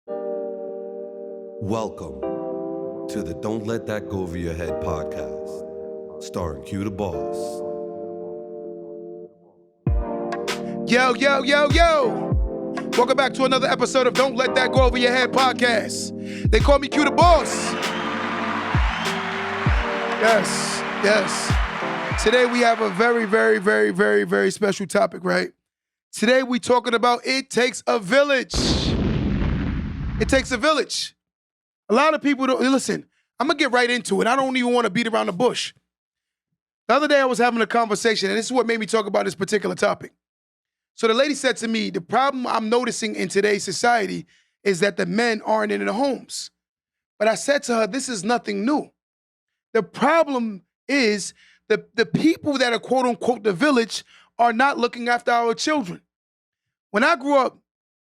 Welcome to the Don't Let That Go Over Your Head podcast, starring Q the Boss. Yo, yo, yo, yo. Welcome back to another episode of Don't Let That Go Over Your Head podcast. They call me Q the Boss. Yes, yes. Today we have a very special topic, right? Today we talking about it takes a village. It takes a village. A lot of people don't, listen, I'm going to get right into it. I don't even want to beat around the bush. The other day I was having a conversation, and this is what made me talk about this particular topic. So the lady said to me, the problem I'm noticing in today's society is that the men aren't in their homes. But I said to her, this is nothing new. The problem is the people that are quote unquote the village are not looking after our children. When I grew up,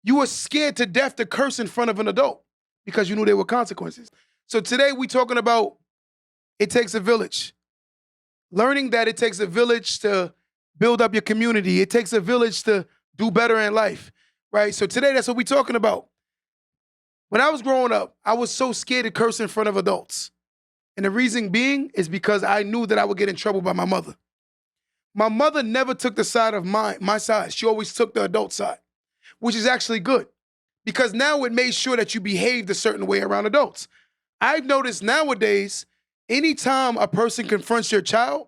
you were scared to death to curse in front of an adult because you knew there were consequences. So today we talking about it takes a village. Learning that it takes a village to build up your community. It takes a village to do better in life, right? So today that's what we're talking about. When I was growing up, I was so scared to curse in front of adults. And the reason being is because I knew that I would get in trouble by my mother. My mother never took the side of my side. She always took the adult side, which is actually good because now it made sure that you behaved a certain way around adults. I've noticed nowadays, anytime a person confronts your child,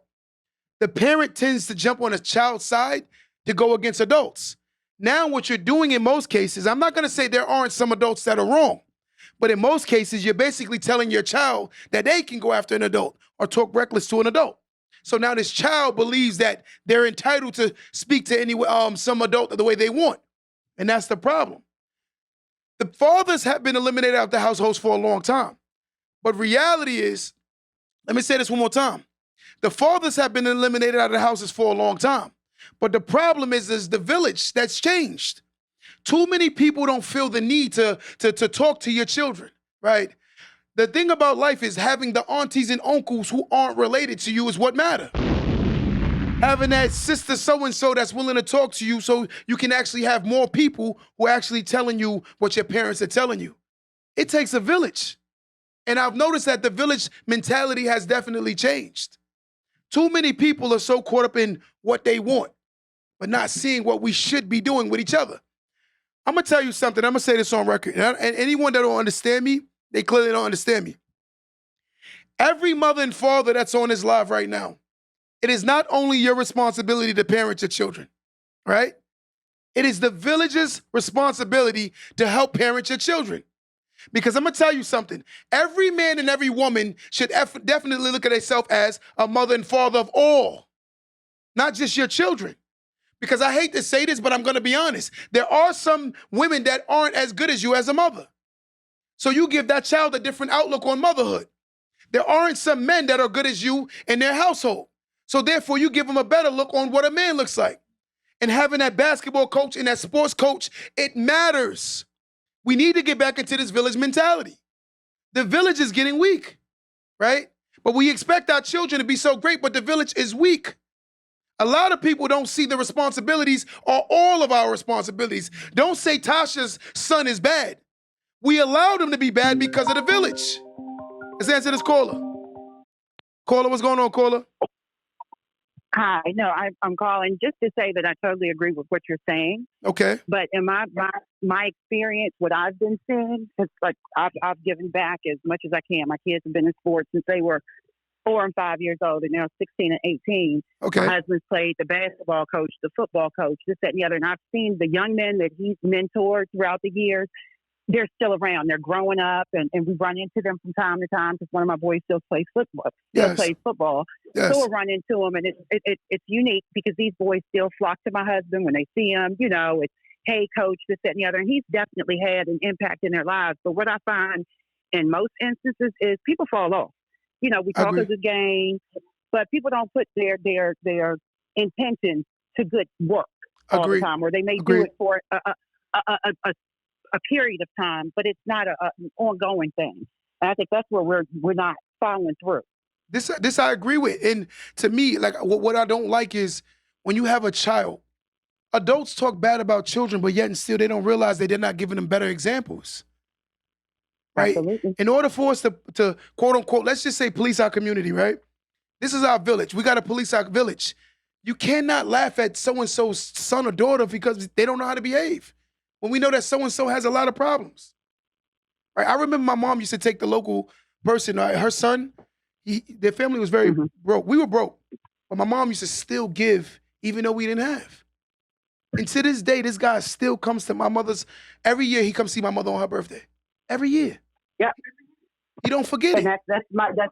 the parent tends to jump on a child's side to go against adults. Now what you're doing in most cases, I'm not gonna say there aren't some adults that are wrong, but in most cases, you're basically telling your child that they can go after an adult or talk reckless to an adult. So now this child believes that they're entitled to speak to some adult the way they want. And that's the problem. The fathers have been eliminated out of the households for a long time. But reality is, let me say this one more time. The fathers have been eliminated out of the houses for a long time. But the problem is the village that's changed. Too many people don't feel the need to talk to your children, right? The thing about life is having the aunties and uncles who aren't related to you is what matter. Having that sister so-and-so that's willing to talk to you so you can actually have more people who are actually telling you what your parents are telling you. It takes a village. And I've noticed that the village mentality has definitely changed. Too many people are so caught up in what they want, but not seeing what we should be doing with each other. I'm gonna tell you something. I'm gonna say this on record. And anyone that don't understand me, they clearly don't understand me. Every mother and father that's on this live right now, it is not only your responsibility to parent your children, right? It is the village's responsibility to help parent your children. Because I'm gonna tell you something. Every man and every woman should definitely look at themselves as a mother and father of all, not just your children. Because I hate to say this, but I'm gonna be honest. There are some women that aren't as good as you as a mother. So you give that child a different outlook on motherhood. There aren't some men that are good as you in their household. So therefore you give them a better look on what a man looks like. And having that basketball coach and that sports coach, it matters. We need to get back into this village mentality. The village is getting weak, right? But we expect our children to be so great, but the village is weak. A lot of people don't see the responsibilities or all of our responsibilities. Don't say Tasha's son is bad. We allowed him to be bad because of the village. Let's answer this caller. Caller, what's going on, caller? Hi, no, I'm calling just to say that I totally agree with what you're saying. Okay. But in my experience, what I've been seeing, it's like I've given back as much as I can. My kids have been in sports since they were 4 and 5 years old, and now 16 and 18. Okay. My husband's played the basketball coach, the football coach, this, that, and the other. And I've seen the young men that he's mentored throughout the years. They're still around. They're growing up, and we run into them from time to time because one of my boys still plays football. Yes. Yes. So we'll run into them, and it's unique because these boys still flock to my husband when they see him. You know, it's, hey, coach, this, that, and the other. And he's definitely had an impact in their lives. But what I find in most instances is people fall off. You know, we talk a good game, but people don't put their intentions to good work all the time, or they may do it for a period of time, but it's not an ongoing thing. And I think that's where we're not following through. This I agree with. And to me, like what I don't like is when you have a child, adults talk bad about children, but yet and still they don't realize that they're not giving them better examples. right? Absolutely. In order for us to quote unquote, let's just say police our community, right? This is our village. We got to police our village. You cannot laugh at so-and-so's son or daughter because they don't know how to behave. When we know that so-and-so has a lot of problems. Right? I remember my mom used to take the local person, her son, their family was very broke. We were broke. But my mom used to still give even though we didn't have. And to this day, this guy still comes to my mother's, every year he comes see my mother on her birthday. Every year. Yep. You don't forget And it. that's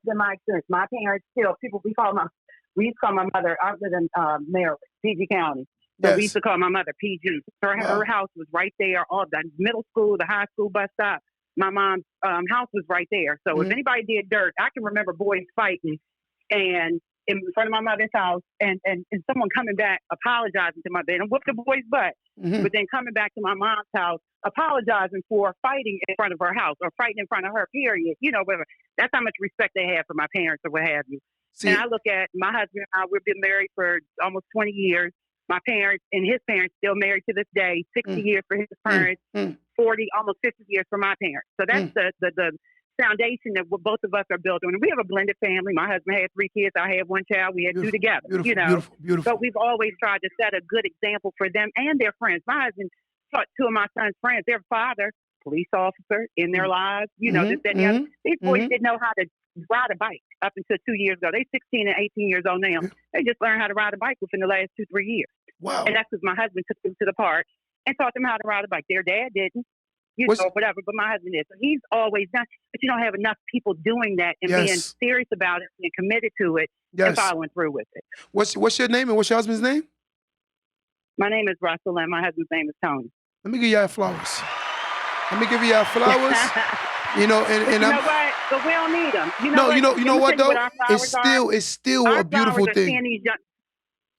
been my experience. My parents still, we used to call my mother, I live in Maryland, PG County. So we used to call my mother PG. Her house was right there, all the middle school, the high school bus stop. My mom's house was right there. So if anybody did dirt, I can remember boys fighting and in front of my mother's house and someone coming back apologizing to my dad and whooped the boy's butt. But then coming back to my mom's house, apologizing for fighting in front of her house or fighting in front of her, period. You know, whatever. That's how much respect they have for my parents or what have you. See, and I look at my husband and I, we've been married for almost 20 years. My parents and his parents still married to this day, 60 years for his parents, 40, almost 50 years for my parents. So that's the foundation that both of us are built on. And we have a blended family. My husband had 3 kids. I had 1 child. We had 2 together, you know. Beautiful. But we've always tried to set a good example for them and their friends. My husband taught 2 of my son's friends, their father, police officer in their lives, you know, this, that, and the other. These boys didn't know how to ride a bike up until 2 years ago. They're 16 and 18 years old now. They just learned how to ride a bike within the last 2-3 years. Wow. And that's because my husband took them to the park and taught them how to ride a bike. Their dad didn't, you know, whatever, but my husband did. So he's always done. But you don't have enough people doing that and being serious about it and committed to it and following through with it. What's your name and what's your husband's name? My name is Russell and my husband's name is Tony. Let me give y'all flowers. Let me give y'all flowers. You know, and you know what? But we don't need them. You know you know what though? It's still our a beautiful thing.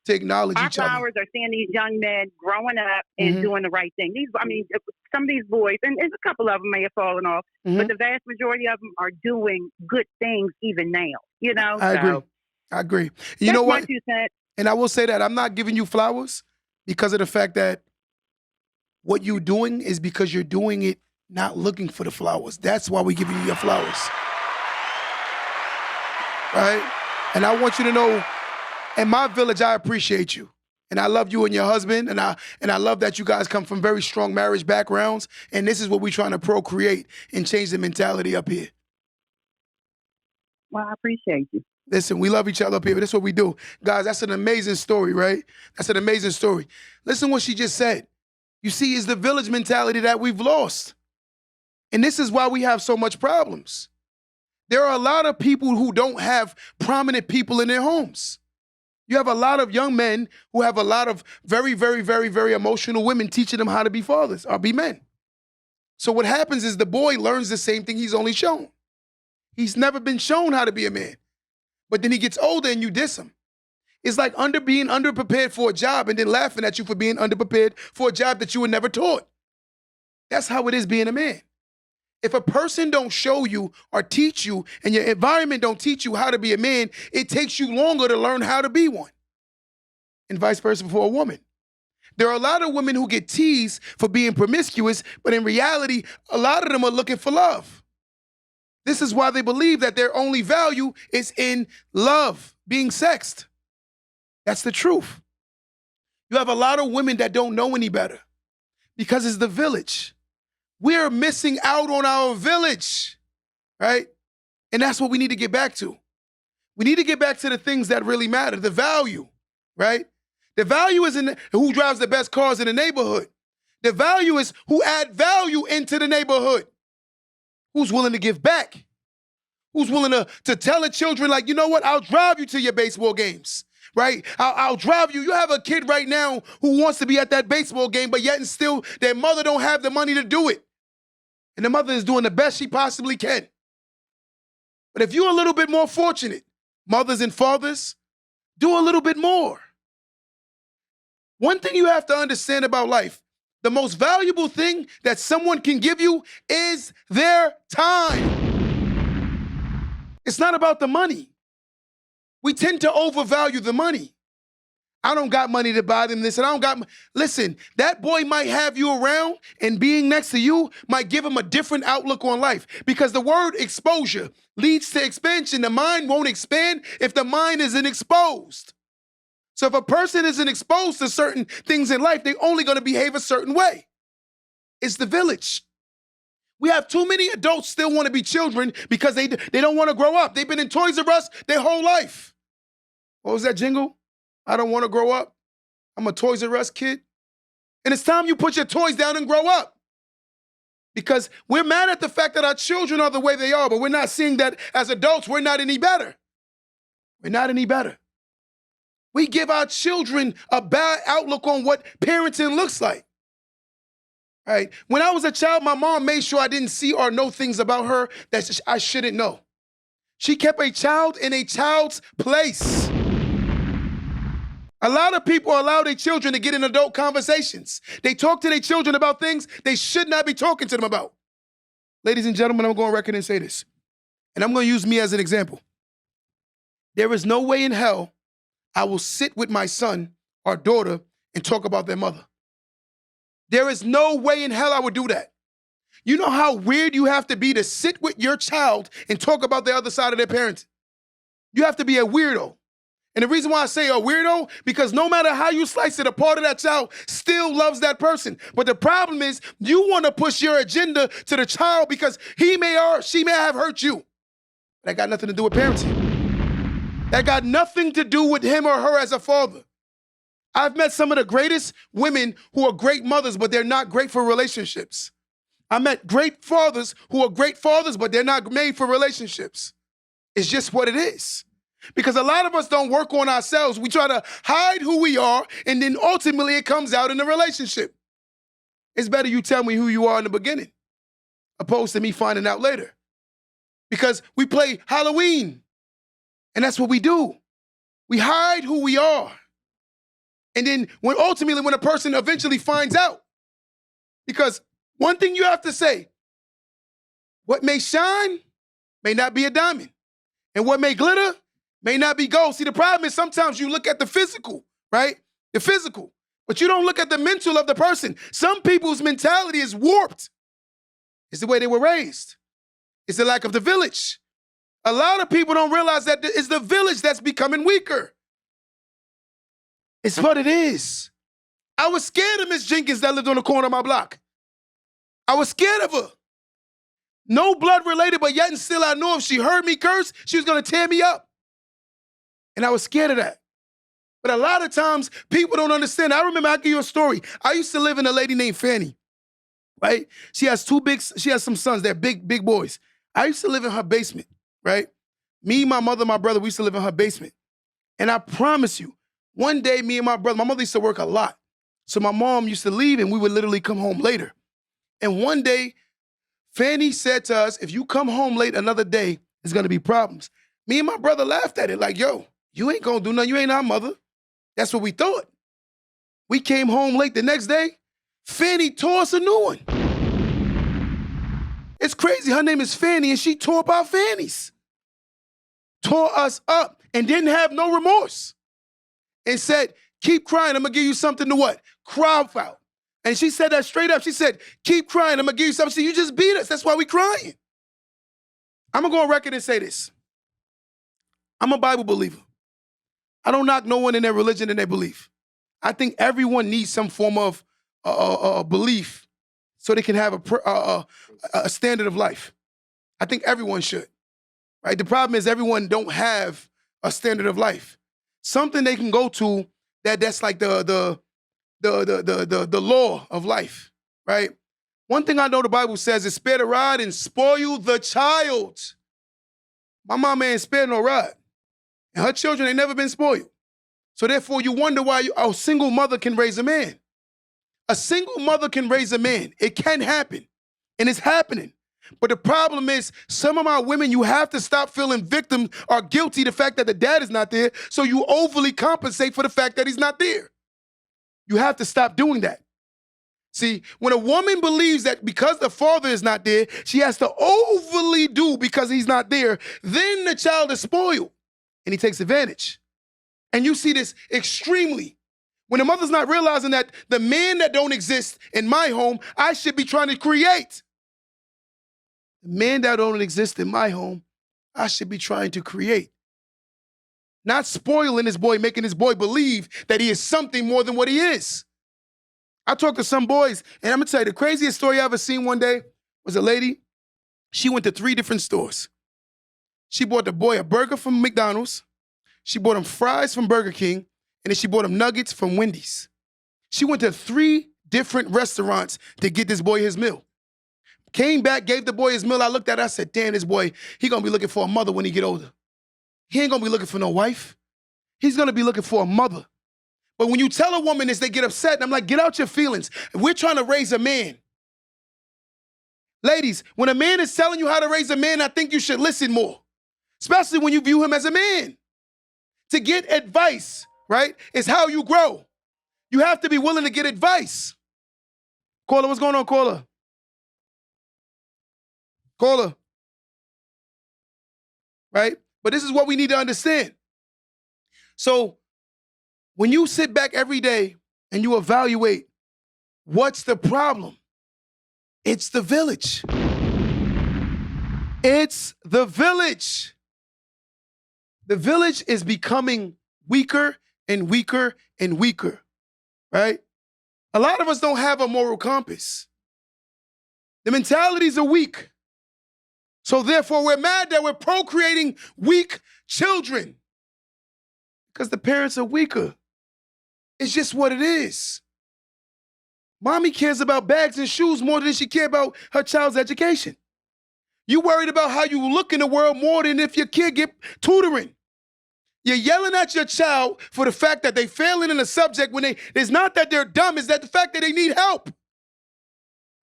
To acknowledge each other. Our flowers are seeing these young men growing up and doing the right thing. Some of these boys, and a couple of them may have fallen off, but the vast majority of them are doing good things even now. You know, I agree. You know what? 2 cents. And I will say that I'm not giving you flowers because of the fact that what you're doing is because you're doing it not looking for the flowers. That's why we're giving you your flowers. Right? And I want you to know, in my village, I appreciate you. And I love you and your husband. And I love that you guys come from very strong marriage backgrounds. And this is what we're trying to procreate and change the mentality up here. Well, I appreciate you. Listen, we love each other up here. But that's what we do. Guys, that's an amazing story, right? That's an amazing story. Listen what she just said. You see, it's the village mentality that we've lost. And this is why we have so much problems. There are a lot of people who don't have prominent people in their homes. You have a lot of young men who have a lot of very, very, very, very emotional women teaching them how to be fathers or be men. So what happens is the boy learns the same thing he's only shown. He's never been shown how to be a man. But then he gets older and you diss him. It's like being underprepared for a job and then laughing at you for being underprepared for a job that you were never taught. That's how it is being a man. If a person don't show you or teach you and your environment don't teach you how to be a man, it takes you longer to learn how to be one. And vice versa for a woman. There are a lot of women who get teased for being promiscuous, but in reality, a lot of them are looking for love. This is why they believe that their only value is in love, being sexed. That's the truth. You have a lot of women that don't know any better because it's the village. We're missing out on our village, right? And that's what we need to get back to. We need to get back to the things that really matter, the value, right? The value is in who drives the best cars in the neighborhood. The value is who add value into the neighborhood. Who's willing to give back? Who's willing to tell the children, like, you know what, I'll drive you to your baseball games, right? I'll drive you. You have a kid right now who wants to be at that baseball game, but yet and still their mother don't have the money to do it. And the mother is doing the best she possibly can. But if you're a little bit more fortunate, mothers and fathers, do a little bit more. One thing you have to understand about life, the most valuable thing that someone can give you is their time. It's not about the money. We tend to overvalue the money. I don't got money to buy them this, and I don't got. Listen, that boy might have you around, and being next to you might give him a different outlook on life. Because the word exposure leads to expansion. The mind won't expand if the mind isn't exposed. So if a person isn't exposed to certain things in life, they're only going to behave a certain way. It's the village. We have too many adults still want to be children because they don't want to grow up. They've been in Toys R Us their whole life. What was that jingle? I don't want to grow up. I'm a Toys R Us kid. And it's time you put your toys down and grow up. Because we're mad at the fact that our children are the way they are, but we're not seeing that as adults, we're not any better. We're not any better. We give our children a bad outlook on what parenting looks like. Right? When I was a child, my mom made sure I didn't see or know things about her that I shouldn't know. She kept a child in a child's place. A lot of people allow their children to get in adult conversations. They talk to their children about things they should not be talking to them about. Ladies and gentlemen, I'm going to go on record and say this. And I'm going to use me as an example. There is no way in hell I will sit with my son or daughter and talk about their mother. There is no way in hell I would do that. You know how weird you have to be to sit with your child and talk about the other side of their parents? You have to be a weirdo. And the reason why I say a weirdo, because no matter how you slice it, a part of that child still loves that person. But the problem is you want to push your agenda to the child because he may or she may have hurt you. That got nothing to do with parenting. That got nothing to do with him or her as a father. I've met some of the greatest women who are great mothers, but they're not great for relationships. I met great fathers who are great fathers, but they're not made for relationships. It's just what it is. Because a lot of us don't work on ourselves. We try to hide who we are, and then ultimately it comes out in the relationship. It's better you tell me who you are in the beginning, opposed to me finding out later. Because we play Halloween, and that's what we do. We hide who we are. And then when a person eventually finds out, because one thing you have to say, what may shine may not be a diamond. And what may glitter may not be gold. See, the problem is sometimes you look at the physical, right? The physical, but you don't look at the mental of the person. Some people's mentality is warped. It's the way they were raised. It's the lack of the village. A lot of people don't realize that it's the village that's becoming weaker. It's what it is. I was scared of Miss Jenkins that lived on the corner of my block. I was scared of her. No blood related, but yet and still I know if she heard me curse, she was going to tear me up. And I was scared of that. But a lot of times, people don't understand. I remember, I'll give you a story. I used to live with a lady named Fanny, right? She has some sons. They're big boys. I used to live in her basement, right? Me, my mother, my brother, we used to live in her basement. And I promise you, one day, me and my brother, my mother used to work a lot. So my mom used to leave and we would literally come home later. And one day, Fanny said to us, if you come home late another day, there's gonna be problems. Me and my brother laughed at it like, yo, you ain't gonna do nothing, you ain't our mother. That's what we thought. We came home late the next day, Fanny tore us a new one. It's crazy, her name is Fanny and she tore up our fannies. Tore us up and didn't have no remorse. And said, keep crying, I'm gonna give you something to what? Cry about. And she said that straight up. She said, keep crying, I'm gonna give you something. She said, you just beat us, that's why we crying. I'm gonna go on record and say this. I'm a Bible believer. I don't knock no one in their religion and their belief. I think everyone needs some form of belief so they can have a standard of life. I think everyone should, right? The problem is everyone don't have a standard of life. Something they can go to that's like the law of life, right? One thing I know the Bible says is spare the rod and spoil the child. My mama ain't spared no rod. And her children ain't never been spoiled. So therefore you wonder why a single mother can raise a man. A single mother can raise a man. It can happen. And it's happening. But the problem is, some of our women, you have to stop feeling victim or guilty the fact that the dad is not there, so you overly compensate for the fact that he's not there. You have to stop doing that. See, when a woman believes that because the father is not there, she has to overly do because he's not there, then the child is spoiled, and he takes advantage. And you see this extremely. When the mother's not realizing that the man that don't exist in my home, I should be trying to create. The man that don't exist in my home, I should be trying to create. Not spoiling his boy, making his boy believe that he is something more than what he is. I talked to some boys, and I'm gonna tell you, the craziest story I ever seen one day was a lady. She went to 3 different stores. She bought the boy a burger from McDonald's. She bought him fries from Burger King. And then she bought him nuggets from Wendy's. She went to 3 different restaurants to get this boy his meal. Came back, gave the boy his meal. I looked at it, I said, damn, this boy, he gonna be looking for a mother when he get older. He ain't gonna be looking for no wife. He's gonna be looking for a mother. But when you tell a woman this, they get upset. And I'm like, get out your feelings. We're trying to raise a man. Ladies, when a man is telling you how to raise a man, I think you should listen more. Especially when you view him as a man. To get advice, right, is how you grow. You have to be willing to get advice. Caller, what's going on, caller? Caller. Right? But this is what we need to understand. So when you sit back every day and you evaluate what's the problem, it's the village. It's the village. The village is becoming weaker and weaker and weaker, right? A lot of us don't have a moral compass. The mentalities are weak. So therefore, we're mad that we're procreating weak children because the parents are weaker. It's just what it is. Mommy cares about bags and shoes more than she cares about her child's education. You worried about how you look in the world more than if your kid get tutoring. You're yelling at your child for the fact that they failing in a subject when it's not that they're dumb, it's that the fact that they need help.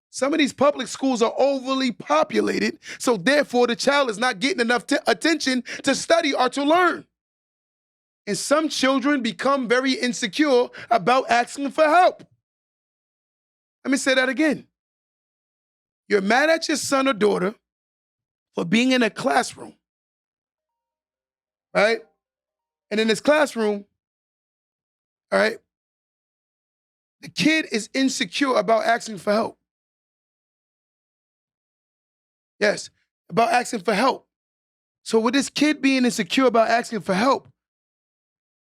Some of these public schools are overly populated, so therefore the child is not getting enough attention to study or to learn. And some children become very insecure about asking for help. Let me say that again. You're mad at your son or daughter for being in a classroom, right? And in this classroom, all right, the kid is insecure about asking for help. Yes, about asking for help. So with this kid being insecure about asking for help,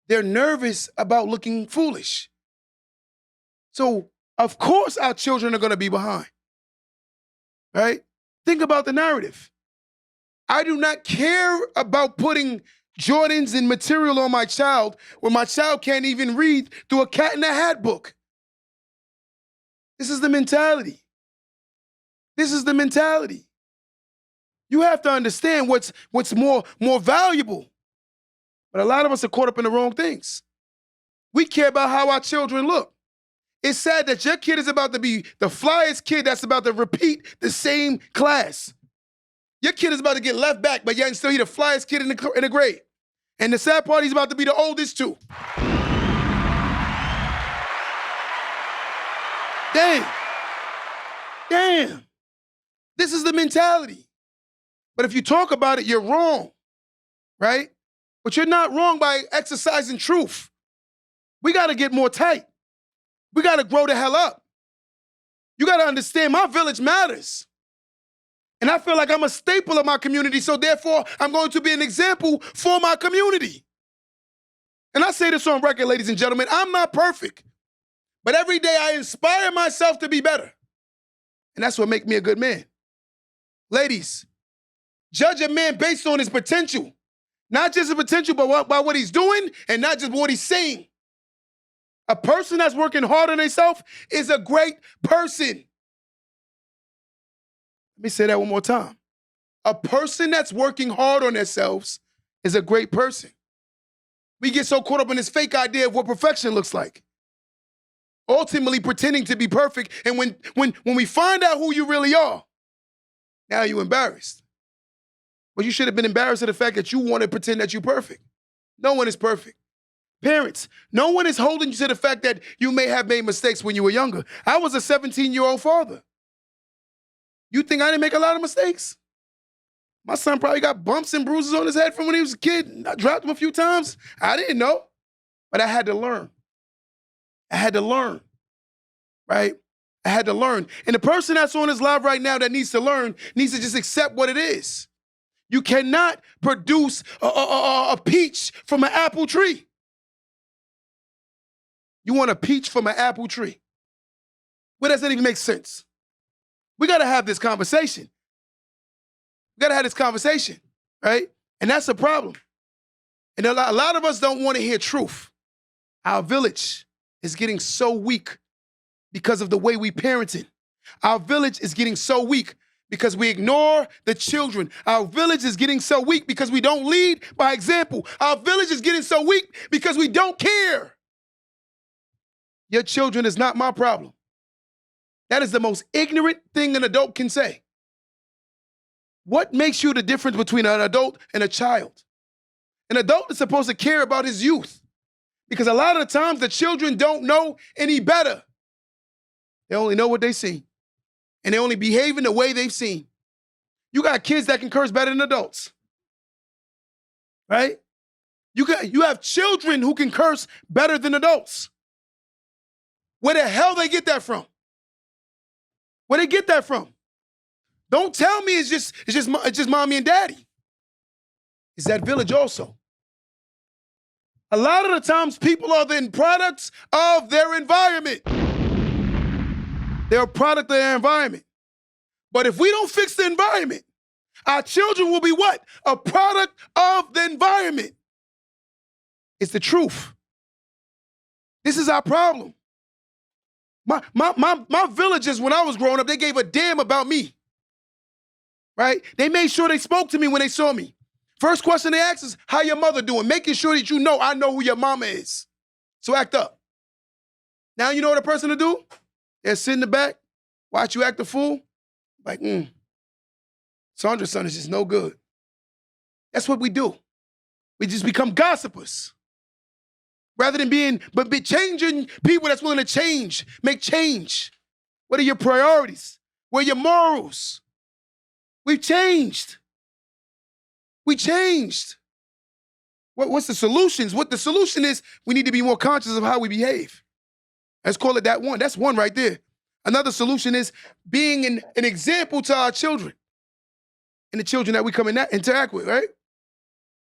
they're nervous about looking foolish. So of course our children are gonna be behind, right? Think about the narrative. I do not care about putting Jordans and material on my child when my child can't even read through a Cat in a Hat book. This is the mentality. This is the mentality. You have to understand what's more valuable. But a lot of us are caught up in the wrong things. We care about how our children look. It's sad that your kid is about to be the flyest kid that's about to repeat the same class. Your kid is about to get left back, but yet still he's the flyest kid in the grade. And the sad part, he's about to be the oldest too. Damn. This is the mentality. But if you talk about it, you're wrong, right? But you're not wrong by exercising truth. We got to get more tight. We got to grow the hell up. You got to understand my village matters. And I feel like I'm a staple of my community, so therefore I'm going to be an example for my community. And I say this on record, ladies and gentlemen, I'm not perfect. But every day I inspire myself to be better. And that's what makes me a good man. Ladies, judge a man based on his potential. Not just his potential, but by what he's doing and not just what he's saying. A person that's working hard on themselves is a great person. Let me say that one more time. A person that's working hard on themselves is a great person. We get so caught up in this fake idea of what perfection looks like. Ultimately pretending to be perfect, and when we find out who you really are, now you're embarrassed. But you should have been embarrassed at the fact that you want to pretend that you're perfect. No one is perfect. Parents, no one is holding you to the fact that you may have made mistakes when you were younger. I was a 17-year-old father. You think I didn't make a lot of mistakes? My son probably got bumps and bruises on his head from when he was a kid. I dropped him a few times. I didn't know. But I had to learn. I had to learn, right? I had to learn. And the person that's on this live right now that needs to learn needs to just accept what it is. You cannot produce a peach from an apple tree. You want a peach from an apple tree. Well, that doesn't even make sense. We got to have this conversation. We got to have this conversation, right? And that's the problem. And a lot of us don't want to hear truth. Our village is getting so weak because of the way we parenting. Our village is getting so weak because we ignore the children. Our village is getting so weak because we don't lead by example. Our village is getting so weak because we don't care. Your children is not my problem. That is the most ignorant thing an adult can say. What makes you the difference between an adult and a child? An adult is supposed to care about his youth because a lot of the times the children don't know any better. They only know what they see, and they only behave in the way they've seen. You got kids that can curse better than adults, right? You have children who can curse better than adults. Where the hell they get that from? Where they get that from? Don't tell me it's just mommy and daddy. It's that village also. A lot of the times people are the products of their environment. They're a product of their environment. But if we don't fix the environment, our children will be what? A product of the environment. It's the truth. This is our problem. My villagers, when I was growing up, they gave a damn about me, right? They made sure they spoke to me when they saw me. First question they asked is, how your mother doing? Making sure that you know I know who your mama is. So act up. Now you know what a person to do? They'll sit in the back, watch you act a fool, like, Sandra's son is just no good. That's what we do. We just become gossipers. Rather than be changing people that's willing to change, make change. What are your priorities? What are your morals? We've changed. We changed. What's the solutions? What the solution is, we need to be more conscious of how we behave. Let's call it that one. That's one right there. Another solution is being an example to our children and the children that we come and interact with, right?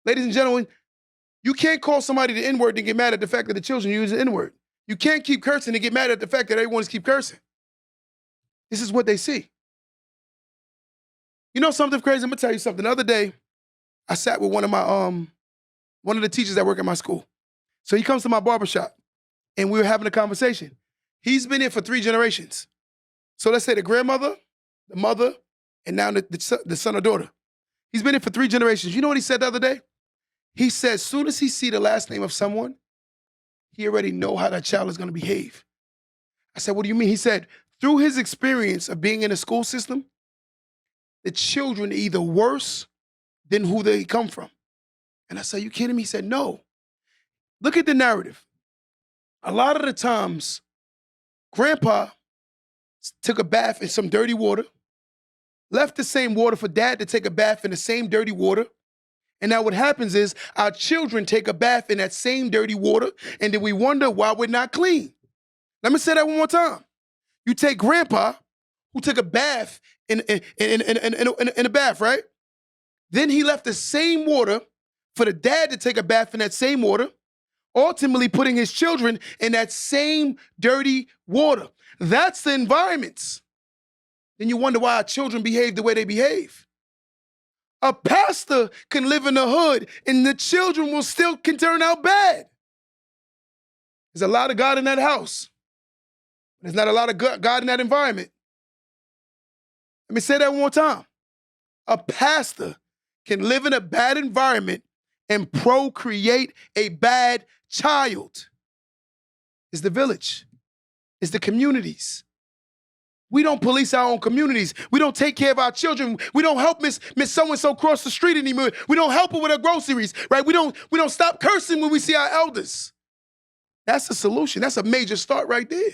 Ladies and gentlemen, you can't call somebody the N-word and get mad at the fact that the children use the N-word. You can't keep cursing and get mad at the fact that everyone's keep cursing. This is what they see. You know something crazy? I'm gonna tell you something. The other day, I sat with one of the teachers that work at my school. So he comes to my barbershop and we were having a conversation. He's been here for 3 generations. So let's say the grandmother, the mother, and now the son or daughter. He's been here for 3 generations. You know what he said the other day? He said, as soon as he see the last name of someone, he already know how that child is gonna behave. I said, what do you mean? He said, through his experience of being in the school system, the children are either worse than who they come from. And I said, you kidding me? He said, no. Look at the narrative. A lot of the times, grandpa took a bath in some dirty water, left the same water for dad to take a bath in the same dirty water. And now what happens is our children take a bath in that same dirty water, and then we wonder why we're not clean. Let me say that one more time. You take grandpa, who took a bath in a bath, right? Then he left the same water for the dad to take a bath in that same water, ultimately putting his children in that same dirty water. That's the environments. Then you wonder why our children behave the way they behave. A pastor can live in the hood and the children can turn out bad. There's a lot of God in that house. There's not a lot of God in that environment. Let me say that one more time. A pastor can live in a bad environment and procreate a bad child. It's the village. It's the communities. We don't police our own communities. We don't take care of our children. We don't help Miss So-and-so cross the street anymore. We don't help her with her groceries, right? We don't stop cursing when we see our elders. That's the solution. That's a major start right there.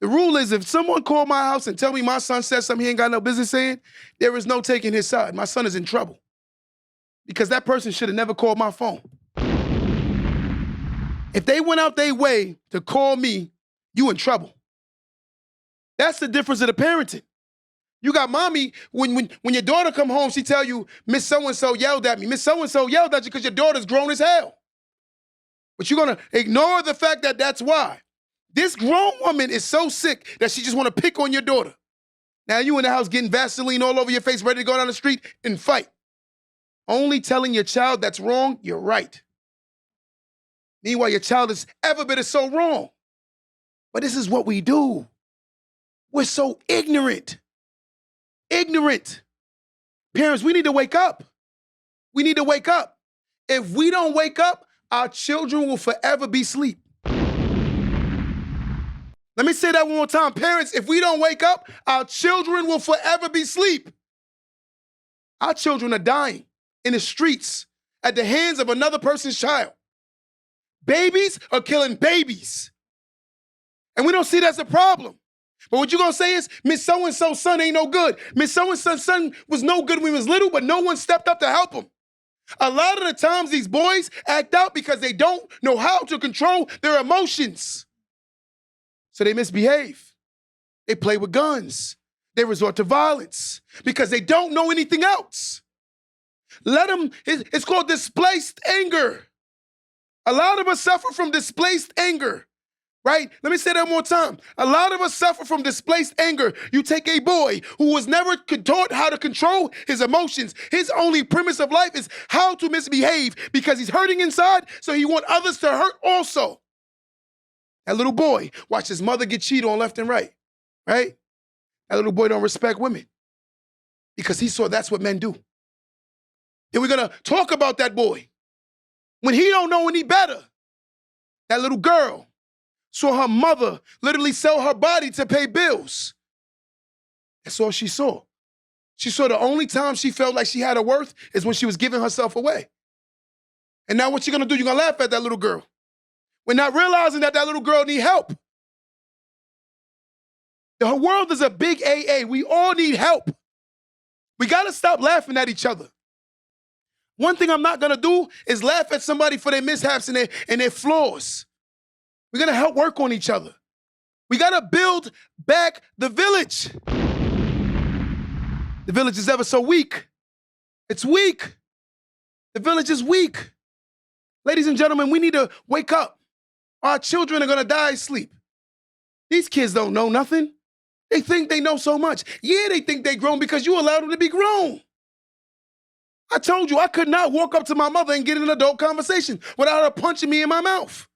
The rule is if someone called my house and tell me my son said something he ain't got no business saying, there is no taking his side. My son is in trouble because that person should have never called my phone. If they went out their way to call me, you in trouble. That's the difference of the parenting. You got mommy, when your daughter come home, she tell you, Miss So-and-so yelled at me. Miss So-and-so yelled at you because your daughter's grown as hell. But you're going to ignore the fact that that's why. This grown woman is so sick that she just want to pick on your daughter. Now you in the house getting Vaseline all over your face, ready to go down the street and fight. Only telling your child that's wrong, you're right. Meanwhile, your child is every bit so wrong. But this is what we do. We're so ignorant. Ignorant. Parents, we need to wake up. We need to wake up. If we don't wake up, our children will forever be asleep. Let me say that one more time. Parents, if we don't wake up, our children will forever be asleep. Our children are dying in the streets at the hands of another person's child. Babies are killing babies. And we don't see that as a problem. But what you're going to say is, Miss So-and-so's son ain't no good. Miss So-and-so's son was no good when he was little, but no one stepped up to help him. A lot of the times these boys act out because they don't know how to control their emotions. So they misbehave. They play with guns. They resort to violence because they don't know anything else. Let them, it's called displaced anger. A lot of us suffer from displaced anger. Right? Let me say that one more time. A lot of us suffer from displaced anger. You take a boy who was never taught how to control his emotions. His only premise of life is how to misbehave because he's hurting inside, so he wants others to hurt also. That little boy watched his mother get cheated on left and right. Right? That little boy don't respect women because he saw that's what men do. Then we're going to talk about that boy. When he don't know any better, that little girl saw her mother literally sell her body to pay bills. That's all she saw. She saw the only time she felt like she had a worth is when she was giving herself away. And now what you gonna do? You're gonna laugh at that little girl. We're not realizing that that little girl need help. The world is a big AA. We all need help. We gotta stop laughing at each other. One thing I'm not gonna do is laugh at somebody for their mishaps and their flaws. We're gonna help work on each other. We gotta build back the village. The village is ever so weak. It's weak. The village is weak. Ladies and gentlemen, we need to wake up. Our children are gonna die asleep. These kids don't know nothing. They think they know so much. Yeah, they think they grown because you allowed them to be grown. I told you I could not walk up to my mother and get in an adult conversation without her punching me in my mouth.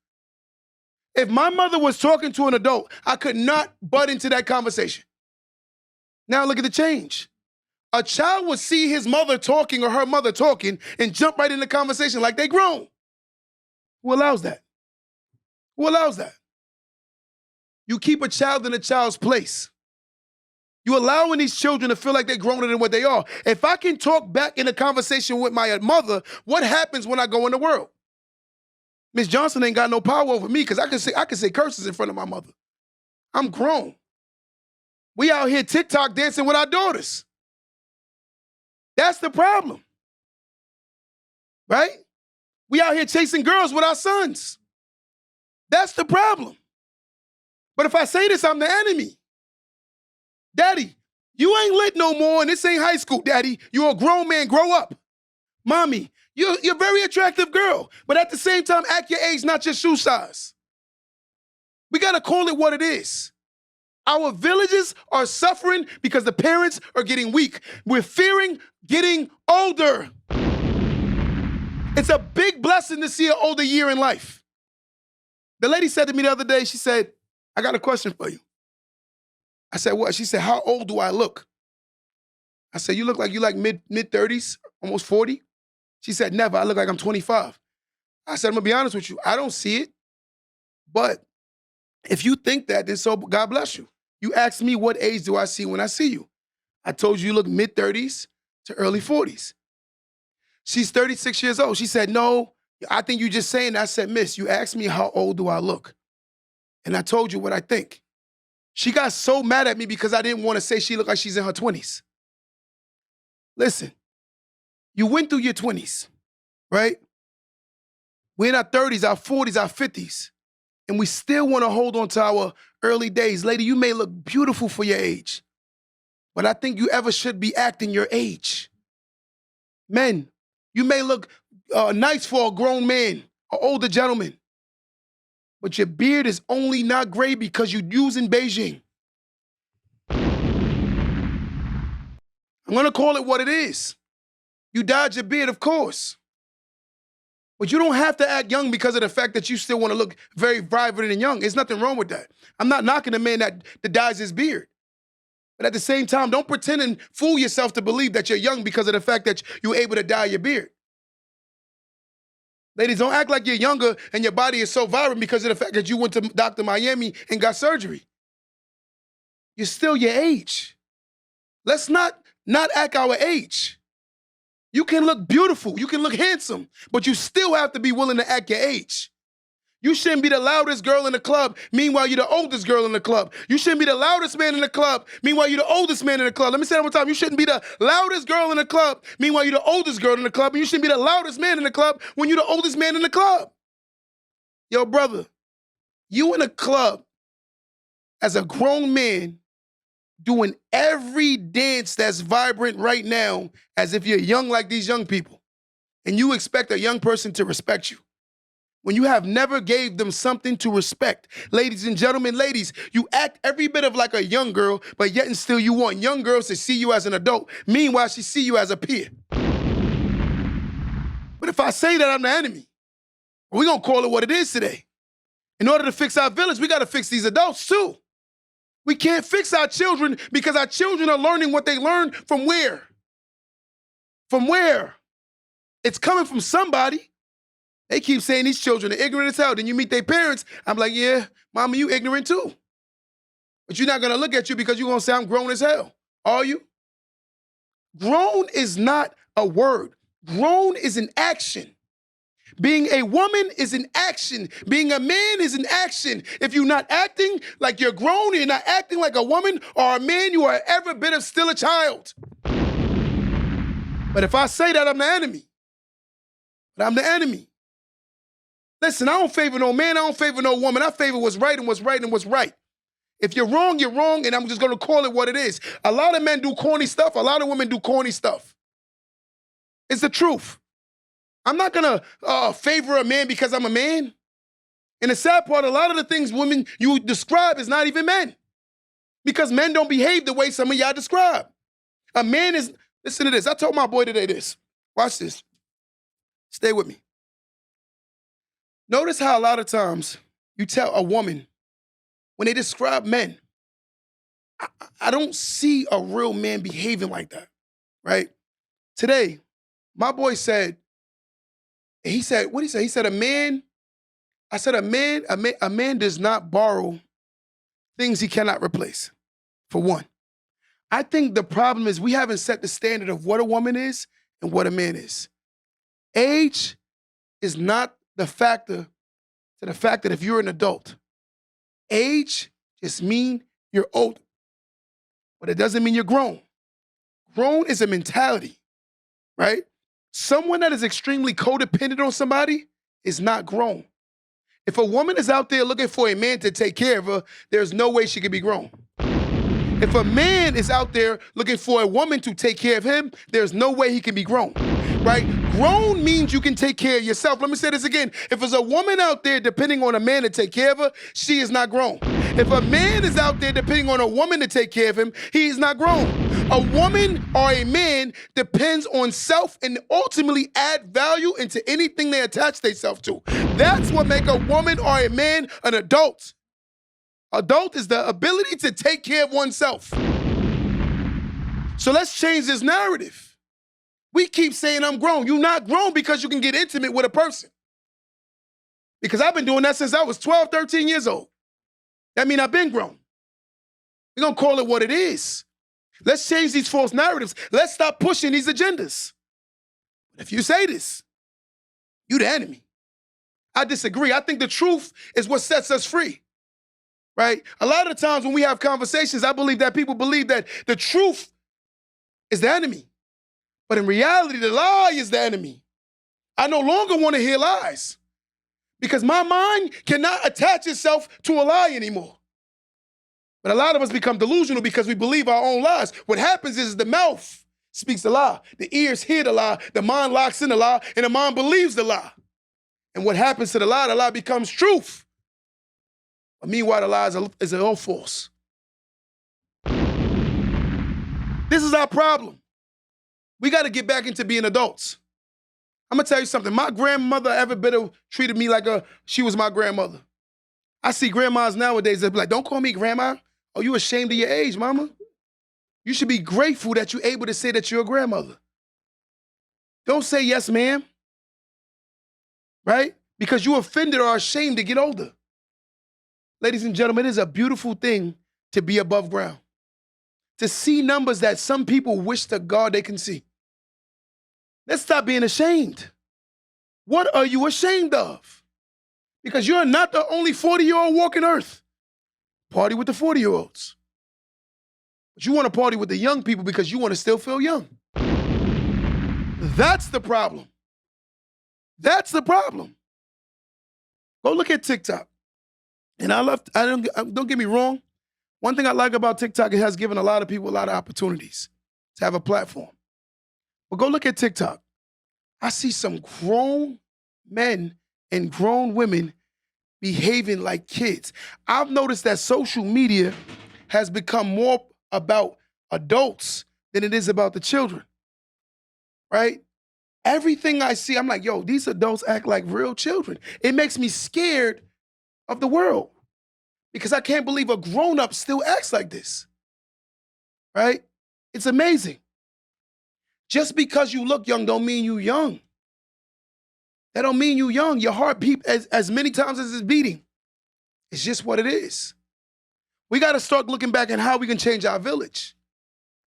If my mother was talking to an adult, I could not butt into that conversation. Now look at the change. A child would see his mother talking or her mother talking and jump right in the conversation like they grown. Who allows that? Who allows that? You keep a child in a child's place. You allowing these children to feel like they're growner than what they are. If I can talk back in a conversation with my mother, what happens when I go in the world? Miss Johnson ain't got no power over me because I can say curses in front of my mother. I'm grown. We out here TikTok dancing with our daughters. That's the problem. Right? We out here chasing girls with our sons. That's the problem. But if I say this, I'm the enemy. Daddy, you ain't lit no more and this ain't high school, Daddy. You're a grown man, grow up. Mommy, you're a very attractive girl, but at the same time, act your age, not your shoe size. We gotta call it what it is. Our villages are suffering because the parents are getting weak. We're fearing getting older. It's a big blessing to see an older year in life. The lady said to me the other day, she said, I got a question for you. I said, what? She said, how old do I look? I said, you look like mid-30s, almost 40. She said, never. I look like I'm 25. I said, I'm going to be honest with you. I don't see it. But if you think that, then so God bless you. You asked me what age do I see when I see you. I told you look mid-30s to early 40s. She's 36 years old. She said, no, I think you just saying that. I said, miss, you asked me how old do I look. And I told you what I think. She got so mad at me because I didn't want to say she looked like she's in her 20s. Listen, you went through your 20s, right? We're in our 30s, our 40s, our 50s, and we still want to hold on to our early days. Lady, you may look beautiful for your age, but I think you ever should be acting your age. Men, you may look nice for a grown man, an older gentleman, but your beard is only not gray because you're using Beijing. I'm gonna call it what it is. You dyed your beard, of course. But you don't have to act young because of the fact that you still want to look very vibrant and young. There's nothing wrong with that. I'm not knocking a man that dyes his beard. But at the same time, don't pretend and fool yourself to believe that you're young because of the fact that you're able to dye your beard. Ladies, don't act like you're younger and your body is so vibrant because of the fact that you went to Dr. Miami and got surgery. You're still your age. Let's not act our age. You can look beautiful, you can look handsome, but you still have to be willing to act your age. You shouldn't be the loudest girl in the club, meanwhile you're the oldest girl in the club. You shouldn't be the loudest man in the club, meanwhile you're the oldest man in the club. Let me say that one more time. You shouldn't be the loudest girl in the club, meanwhile you're the oldest girl in the club. And you shouldn't be the loudest man in the club when you're the oldest man in the club. Yo, brother, you in a club as a grown man doing every dance that's vibrant right now as if you're young like these young people, and you expect a young person to respect you when you have never gave them something to respect. Ladies and gentlemen, ladies, you act every bit of like a young girl, but yet and still you want young girls to see you as an adult. Meanwhile, she see you as a peer. But if I say that, I'm the enemy. We're going to call it what it is today. In order to fix our village, we got to fix these adults too. We can't fix our children because our children are learning what they learn from where? From where? It's coming from somebody. They keep saying these children are ignorant as hell. Then you meet their parents. I'm like, yeah, mama, you ignorant too. But you're not going to look at you because you're going to say I'm grown as hell. Are you? Grown is not a word. Grown is an action. Being a woman is an action. Being a man is an action. If you're not acting like you're grown, you're not acting like a woman or a man, you are every bit of still a child. But if I say that, I'm the enemy. But I'm the enemy. Listen, I don't favor no man, I don't favor no woman. I favor what's right and what's right and what's right. If you're wrong, and I'm just gonna call it what it is. A lot of men do corny stuff, a lot of women do corny stuff. It's the truth. I'm not gonna favor a man because I'm a man. And the sad part, a lot of the things women you describe is not even men. Because men don't behave the way some of y'all describe. A man is, listen to this. I told my boy today this. Watch this. Stay with me. Notice how a lot of times you tell a woman, when they describe men, I don't see a real man behaving like that, right? Today, my boy said, he said, what did he say? He said, a man does not borrow things he cannot replace, for one. I think the problem is we haven't set the standard of what a woman is and what a man is. Age is not the factor to the fact that if you're an adult. Age just means you're old, but it doesn't mean you're grown. Grown is a mentality, right? Someone that is extremely codependent on somebody is not grown. If a woman is out there looking for a man to take care of her, there's no way she can be grown. If a man is out there looking for a woman to take care of him, there's no way he can be grown, right? Grown means you can take care of yourself. Let me say this again. If there's a woman out there depending on a man to take care of her, she is not grown. If a man is out there depending on a woman to take care of him, he is not grown. A woman or a man depends on self and ultimately add value into anything they attach themselves to. That's what makes a woman or a man an adult. Adult is the ability to take care of oneself. So let's change this narrative. We keep saying I'm grown. You're not grown because you can get intimate with a person. Because I've been doing that since I was 12, 13 years old. That means I've been grown. We're going to call it what it is. Let's change these false narratives. Let's stop pushing these agendas. But if you say this, you're the enemy. I disagree. I think the truth is what sets us free. Right? A lot of the times when we have conversations, I believe that people believe that the truth is the enemy. But in reality, the lie is the enemy. I no longer want to hear lies. Because my mind cannot attach itself to a lie anymore. But a lot of us become delusional because we believe our own lies. What happens is the mouth speaks the lie. The ears hear the lie. The mind locks in the lie, and the mind believes the lie. And what happens to the lie becomes truth. But meanwhile, the lie is all false. This is our problem. We got to get back into being adults. I'm going to tell you something. My grandmother treated me like she was my grandmother. I see grandmas nowadays that be like, don't call me grandma. Oh, you ashamed of your age, mama? You should be grateful that you're able to say that you're a grandmother. Don't say yes, ma'am. Right? Because you offended or ashamed to get older. Ladies and gentlemen, it is a beautiful thing to be above ground. To see numbers that some people wish to God they can see. Let's stop being ashamed. What are you ashamed of? Because you're not the only 40-year-old walking earth. Party with the 40-year-olds. But you want to party with the young people because you want to still feel young. That's the problem. That's the problem. Go look at TikTok. And don't get me wrong. One thing I like about TikTok, it has given a lot of people a lot of opportunities to have a platform. But go look at TikTok. I see some grown men and grown women behaving like kids. I've noticed that social media has become more about adults than it is about the children, right? Everything I see, I'm like, yo, these adults act like real children. It makes me scared of the world because I can't believe a grown-up still acts like this, right? It's amazing. Just because you look young don't mean you young. That don't mean you young. Your heart beat as many times as it's beating. It's just what it is. We got to start looking back at how we can change our village.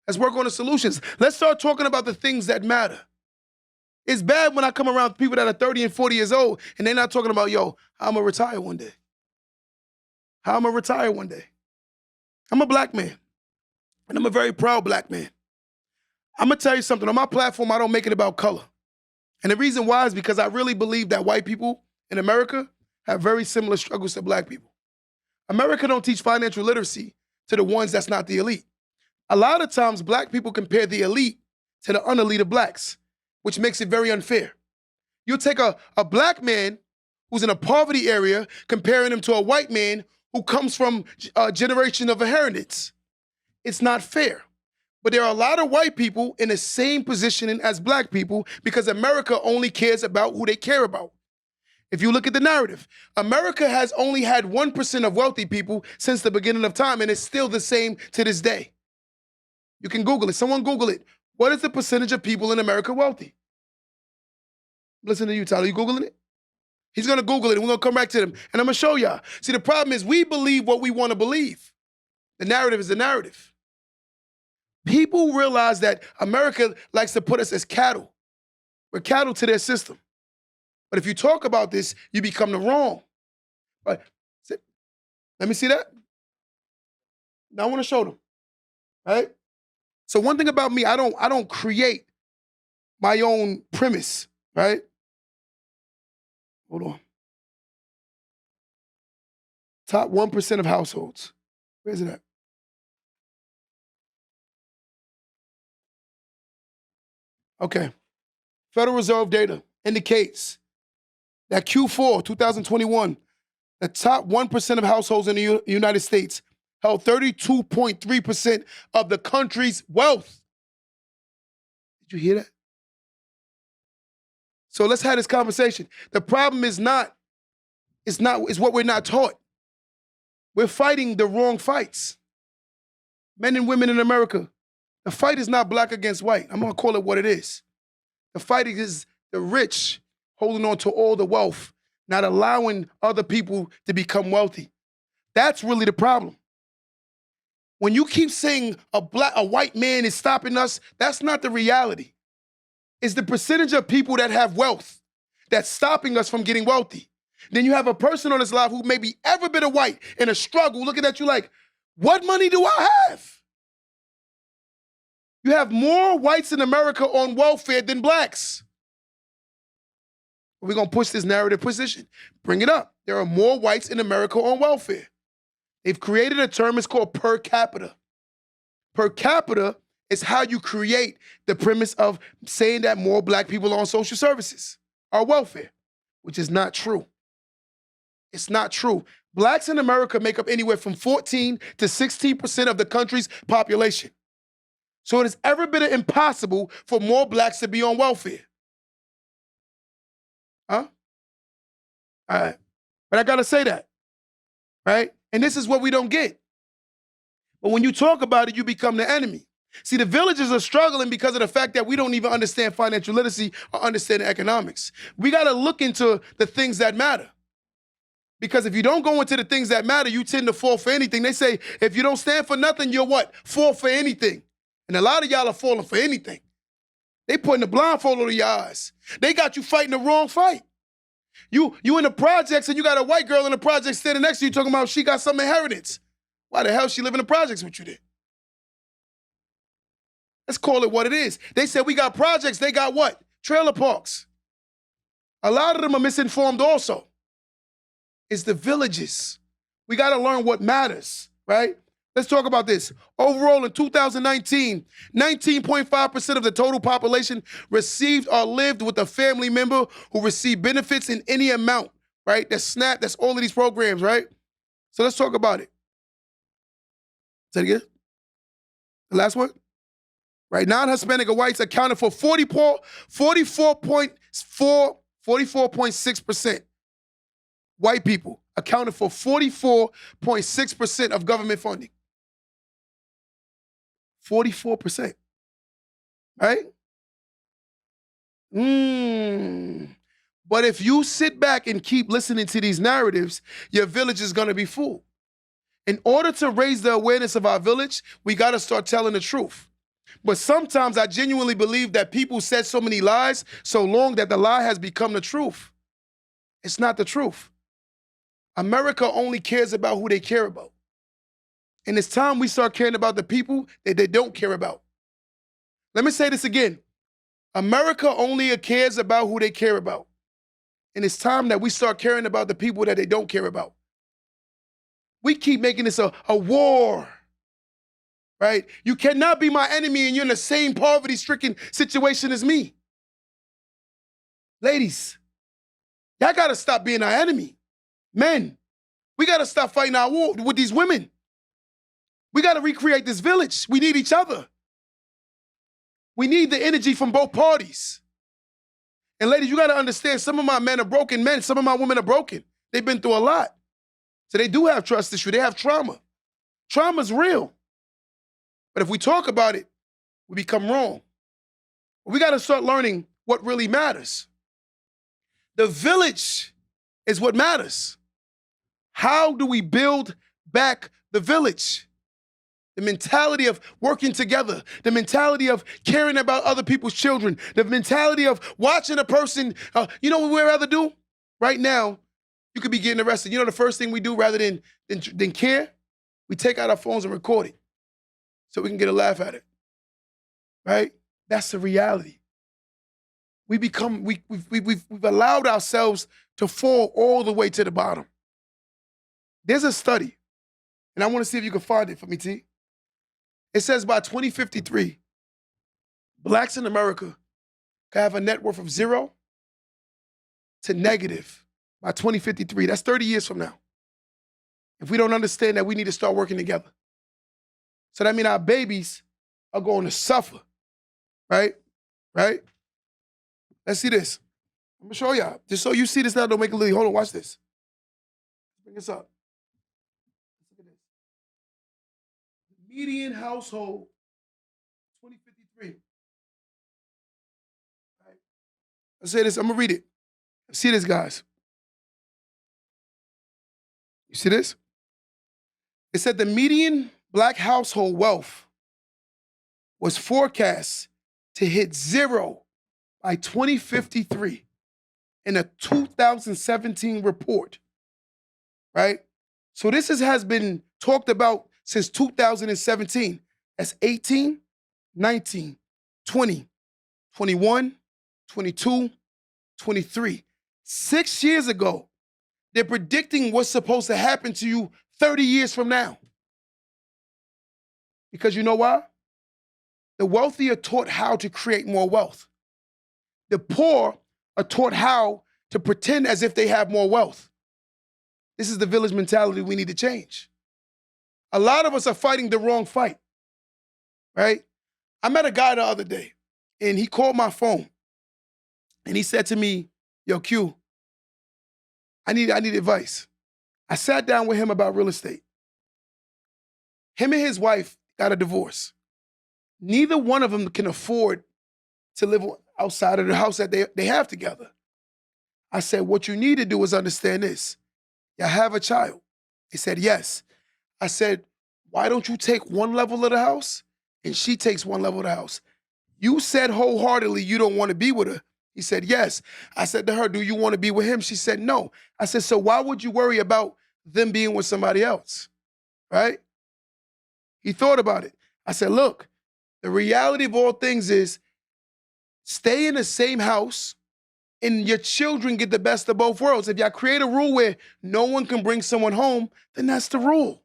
Let's work on the solutions. Let's start talking about the things that matter. It's bad when I come around people that are 30 and 40 years old and they're not talking about, yo, how I'm going to retire one day. How I'm going to retire one day. I'm a black man, and I'm a very proud black man. I'm going to tell you something. On my platform, I don't make it about color. And the reason why is because I really believe that white people in America have very similar struggles to black people. America don't teach financial literacy to the ones that's not the elite. A lot of times, black people compare the elite to the unelite of blacks, which makes it very unfair. You'll take a black man who's in a poverty area, comparing him to a white man who comes from a generation of inheritance. It's not fair. But there are a lot of white people in the same positioning as black people because America only cares about who they care about. If you look at the narrative, America has only had 1% of wealthy people since the beginning of time, and it's still the same to this day. You can Google it. Someone Google it. What is the percentage of people in America wealthy? Listen to you, Tyler. You Googling it? He's going to Google it, and we're going to come back to them, and I'm going to show y'all. See, the problem is we believe what we want to believe. The narrative is the narrative. People realize that America likes to put us as cattle. We're cattle to their system. But if you talk about this, you become the wrong. Right? Let me see that. Now I want to show them. Right? So one thing about me, I don't create my own premise, right? Hold on. Top 1% of households. Where's it at? Okay. Federal Reserve data indicates that Q4 2021, the top 1% of households in the United States held 32.3% of the country's wealth. Did you hear that? So let's have this conversation. The problem is what we're not taught. We're fighting the wrong fights. Men and women in America, the fight is not black against white. I'm going to call it what it is. The fight is the rich holding on to all the wealth, not allowing other people to become wealthy. That's really the problem. When you keep saying a white man is stopping us, that's not the reality. It's the percentage of people that have wealth that's stopping us from getting wealthy. Then you have a person on this live who maybe ever been a white in a struggle looking at you like, what money do I have? You have more whites in America on welfare than blacks. We're going to push this narrative position. Bring it up. There are more whites in America on welfare. They've created a term, it's called per capita. Per capita is how you create the premise of saying that more black people are on social services, or welfare, which is not true. It's not true. Blacks in America make up anywhere from 14 to 16% of the country's population. So it has ever been impossible for more blacks to be on welfare. Huh? All right. But I gotta say that, right? And this is what we don't get. But when you talk about it, you become the enemy. See, the villages are struggling because of the fact that we don't even understand financial literacy or understand economics. We gotta look into the things that matter. Because if you don't go into the things that matter, you tend to fall for anything. They say, if you don't stand for nothing, you're what? Fall for anything. And a lot of y'all are falling for anything. They putting the blindfold over your eyes. They got you fighting the wrong fight. You in the projects and you got a white girl in the projects standing next to you talking about she got some inheritance. Why the hell she live in the projects with you then? Let's call it what it is. They said we got projects, they got what? Trailer parks. A lot of them are misinformed also. It's the villages. We got to learn what matters, right? Let's talk about this. Overall, in 2019, 19.5% of the total population received or lived with a family member who received benefits in any amount, right? That's SNAP, that's all of these programs, right? So let's talk about it. Say it again. The last one? Right, non-Hispanic whites accounted for 44.6%. White people accounted for 44.6% of government funding. 44%, right? But if you sit back and keep listening to these narratives, your village is gonna be full. In order to raise the awareness of our village, we gotta start telling the truth. But sometimes I genuinely believe that people said so many lies so long that the lie has become the truth. It's not the truth. America only cares about who they care about. And it's time we start caring about the people that they don't care about. Let me say this again. America only cares about who they care about. And it's time that we start caring about the people that they don't care about. We keep making this a war, right? You cannot be my enemy and you're in the same poverty-stricken situation as me. Ladies, y'all gotta stop being our enemy. Men, we gotta stop fighting our war with these women. We gotta recreate this village. We need each other. We need the energy from both parties. And ladies, you gotta understand, some of my men are broken men, some of my women are broken. They've been through a lot. So they do have trust issues, they have trauma. Trauma's real. But if we talk about it, we become wrong. We gotta start learning what really matters. The village is what matters. How do we build back the village? The mentality of working together, the mentality of caring about other people's children, the mentality of watching a person, you know what we'd rather do? Right now, you could be getting arrested. You know the first thing we do rather than care? We take out our phones and record it so we can get a laugh at it, right? That's the reality. We've allowed ourselves to fall all the way to the bottom. There's a study, and I want to see if you can find it for me, T. It says by 2053, blacks in America can have a net worth of 0 to negative by 2053. That's 30 years from now. If we don't understand that, we need to start working together. So that means our babies are going to suffer, right? Right? Let's see this. I'm gonna show y'all. Just so you see this now, don't make it look. Hold on, watch this. Bring this up. Look at this. The median household, 2053. All right. Let's say this, I'm gonna read it. See this, guys. You see this? It said the median black household wealth was forecast to hit 0 by 2053 in a 2017 report, right? So this has been talked about since 2017. That's 18, 19, 20, 21, 22, 23. 6 years ago, they're predicting what's supposed to happen to you 30 years from now. Because you know why? The wealthy are taught how to create more wealth. The poor are taught how to pretend as if they have more wealth. This is the village mentality we need to change. A lot of us are fighting the wrong fight, right? I met a guy the other day, and he called my phone, and he said to me, yo, Q, I need advice. I sat down with him about real estate. Him and his wife got a divorce. Neither one of them can afford to live outside of the house that they have together. I said, what you need to do is understand this. You have a child. He said, yes. I said, why don't you take one level of the house and she takes one level of the house? You said wholeheartedly you don't want to be with her. He said, yes. I said to her, do you want to be with him? She said, no. I said, so why would you worry about them being with somebody else, right? He thought about it. I said, look, the reality of all things is stay in the same house and your children get the best of both worlds. If y'all create a rule where no one can bring someone home, then that's the rule.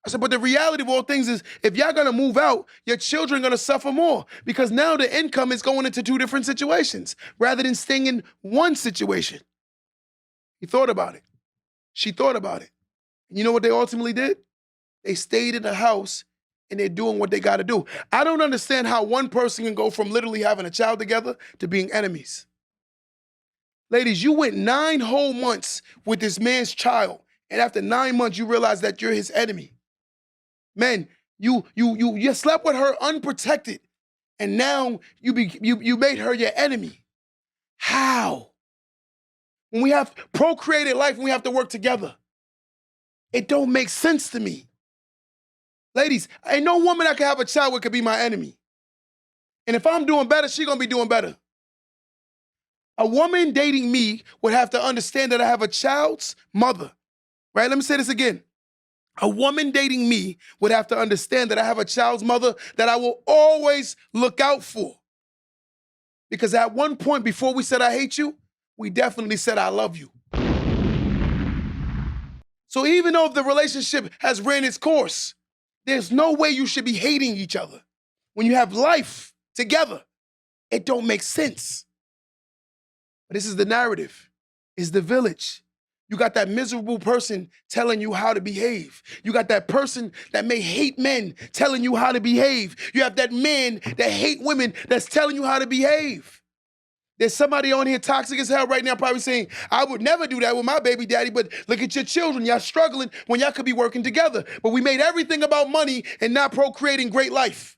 I said, but the reality of all things is if y'all gonna move out, your children are gonna suffer more because now the income is going into two different situations rather than staying in one situation. He thought about it. She thought about it. And you know what they ultimately did? They stayed in the house and they're doing what they gotta do. I don't understand how one person can go from literally having a child together to being enemies. Ladies, you went 9 whole months with this man's child, and after 9 months, you realize that you're his enemy. Men, you slept with her unprotected, and now you made her your enemy. How? When we have procreated life and we have to work together, it don't make sense to me. Ladies, ain't no woman I can have a child with could be my enemy. And if I'm doing better, she gonna be doing better. A woman dating me would have to understand that I have a child's mother, right? Let me say this again. A woman dating me would have to understand that I have a child's mother that I will always look out for. Because at one point before we said I hate you, we definitely said I love you. So even though the relationship has ran its course, there's no way you should be hating each other. When you have life together, it don't make sense. But this is the narrative. It's the village. You got that miserable person telling you how to behave. You got that person that may hate men telling you how to behave. You have that man that hate women that's telling you how to behave. There's somebody on here toxic as hell right now probably saying, I would never do that with my baby daddy, but look at your children. Y'all struggling when y'all could be working together. But we made everything about money and not procreating great life.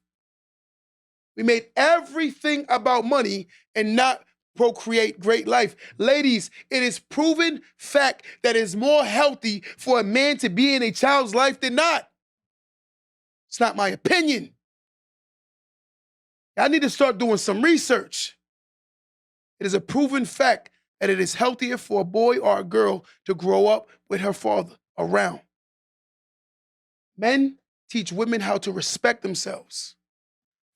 We made everything about money and not procreate great life. Ladies, it is proven fact that it's more healthy for a man to be in a child's life than not. It's not my opinion. I need to start doing some research. It is a proven fact that it is healthier for a boy or a girl to grow up with her father around. Men teach women how to respect themselves.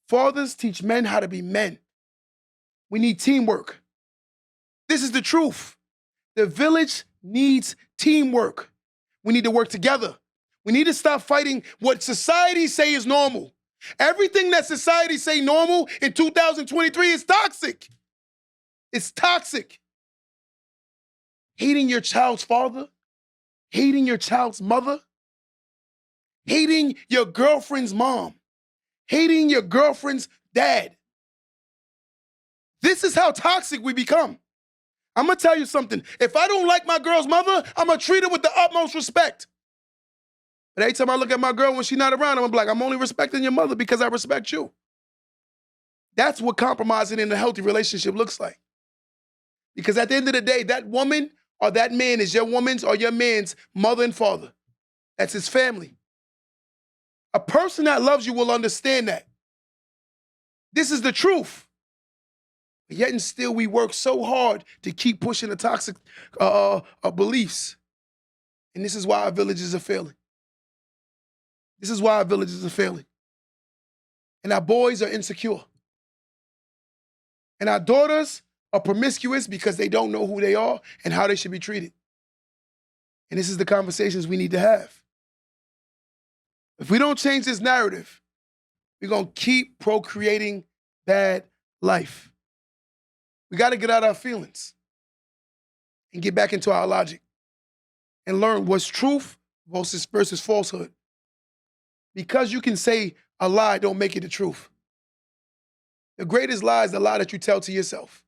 Fathers teach men how to be men. We need teamwork. This is the truth. The village needs teamwork. We need to work together. We need to stop fighting what society say is normal. Everything that society say normal in 2023 is toxic. It's toxic. Hating your child's father, hating your child's mother, hating your girlfriend's mom, hating your girlfriend's dad. This is how toxic we become. I'm gonna tell you something. If I don't like my girl's mother, I'm gonna treat her with the utmost respect. But every time I look at my girl when she's not around, I'm gonna be like, I'm only respecting your mother because I respect you. That's what compromising in a healthy relationship looks like. Because at the end of the day, that woman or that man is your woman's or your man's mother and father. That's his family. A person that loves you will understand that. This is the truth. Yet and still, we work so hard to keep pushing the toxic beliefs. And this is why our villages are failing. This is why our villages are failing. And our boys are insecure. And our daughters are promiscuous because they don't know who they are and how they should be treated. And this is the conversations we need to have. If we don't change this narrative, we're going to keep procreating bad life. We got to get out our feelings and get back into our logic and learn what's truth versus falsehood. Because you can say a lie, don't make it the truth. The greatest lie is the lie that you tell to yourself,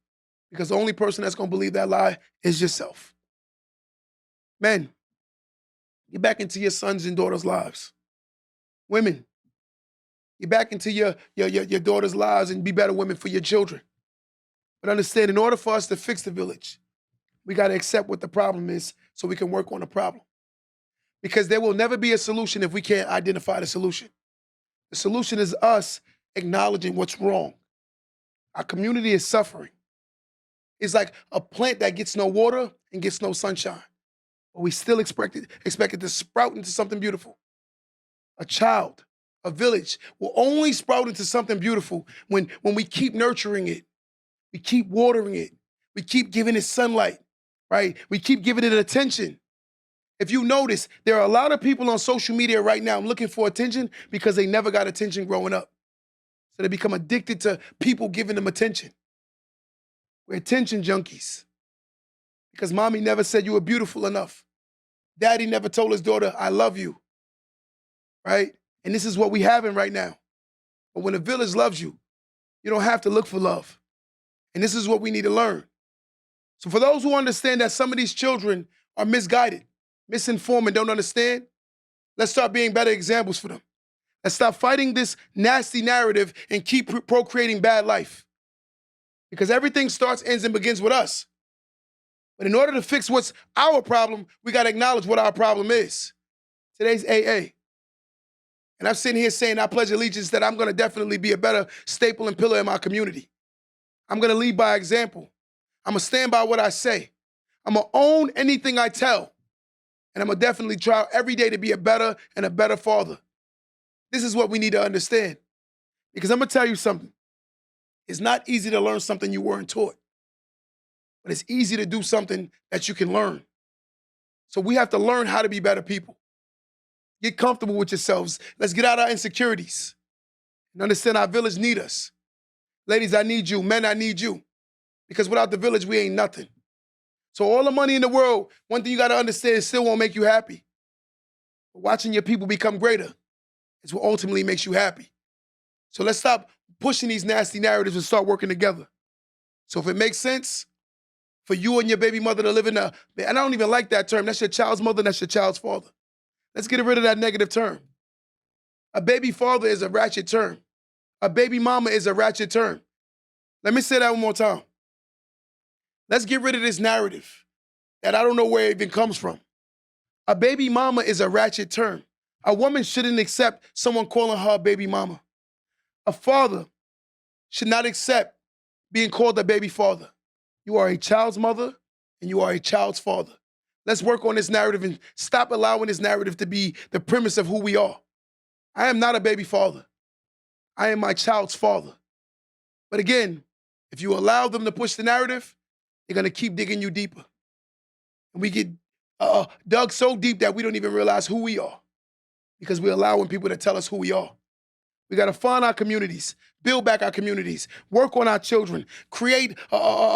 because the only person that's going to believe that lie is yourself. Men, get back into your sons' and daughters' lives. Women, get back into your daughters' lives and be better women for your children. But understand, in order for us to fix the village, we got to accept what the problem is so we can work on the problem. Because there will never be a solution if we can't identify the solution. The solution is us acknowledging what's wrong. Our community is suffering. It's like a plant that gets no water and gets no sunshine, but we still expect it to sprout into something beautiful. A child, a village will only sprout into something beautiful when we keep nurturing it, we keep watering it, we keep giving it sunlight, right? We keep giving it attention. If you notice, there are a lot of people on social media right now looking for attention because they never got attention growing up. So they become addicted to people giving them attention. We're attention junkies because mommy never said you were beautiful enough. Daddy never told his daughter, I love you, right? And this is what we having right now. But when a village loves you, you don't have to look for love. And this is what we need to learn. So for those who understand that some of these children are misguided, misinformed, and don't understand, let's start being better examples for them. Let's stop fighting this nasty narrative and keep procreating bad life. Because everything starts, ends, and begins with us. But in order to fix what's our problem, we got to acknowledge what our problem is. Today's AA. And I'm sitting here saying I pledge allegiance that I'm going to definitely be a better staple and pillar in my community. I'm going to lead by example. I'm going to stand by what I say. I'm going to own anything I tell. And I'm going to definitely try every day to be a better and a better father. This is what we need to understand. Because I'm going to tell you something. It's not easy to learn something you weren't taught. But it's easy to do something that you can learn. So we have to learn how to be better people. Get comfortable with yourselves. Let's get out our insecurities. And understand our village need us. Ladies, I need you. Men, I need you. Because without the village, we ain't nothing. So all the money in the world, one thing you got to understand, it still won't make you happy. But watching your people become greater is what ultimately makes you happy. So let's stop pushing these nasty narratives and start working together. So if it makes sense for you and your baby mother to live in and I don't even like that term. That's your child's mother, that's your child's father. Let's get rid of that negative term. A baby father is a ratchet term. A baby mama is a ratchet term. Let me say that one more time. Let's get rid of this narrative that I don't know where it even comes from. A baby mama is a ratchet term. A woman shouldn't accept someone calling her a baby mama. A father should not accept being called a baby father. You are a child's mother and you are a child's father. Let's work on this narrative and stop allowing this narrative to be the premise of who we are. I am not a baby father. I am my child's father. But again, if you allow them to push the narrative, they're going to keep digging you deeper. And we get dug so deep that we don't even realize who we are because we're allowing people to tell us who we are. We got to find our communities, build back our communities, work on our children, create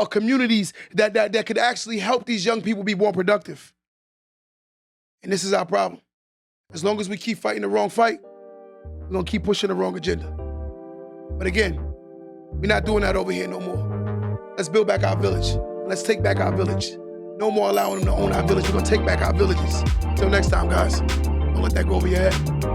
communities that could actually help these young people be more productive. And this is our problem. As long as we keep fighting the wrong fight, we're going to keep pushing the wrong agenda. But again, we're not doing that over here no more. Let's build back our village. Let's take back our village. No more allowing them to own our village. We're going to take back our villages. Until next time, guys. Don't let that go over your head.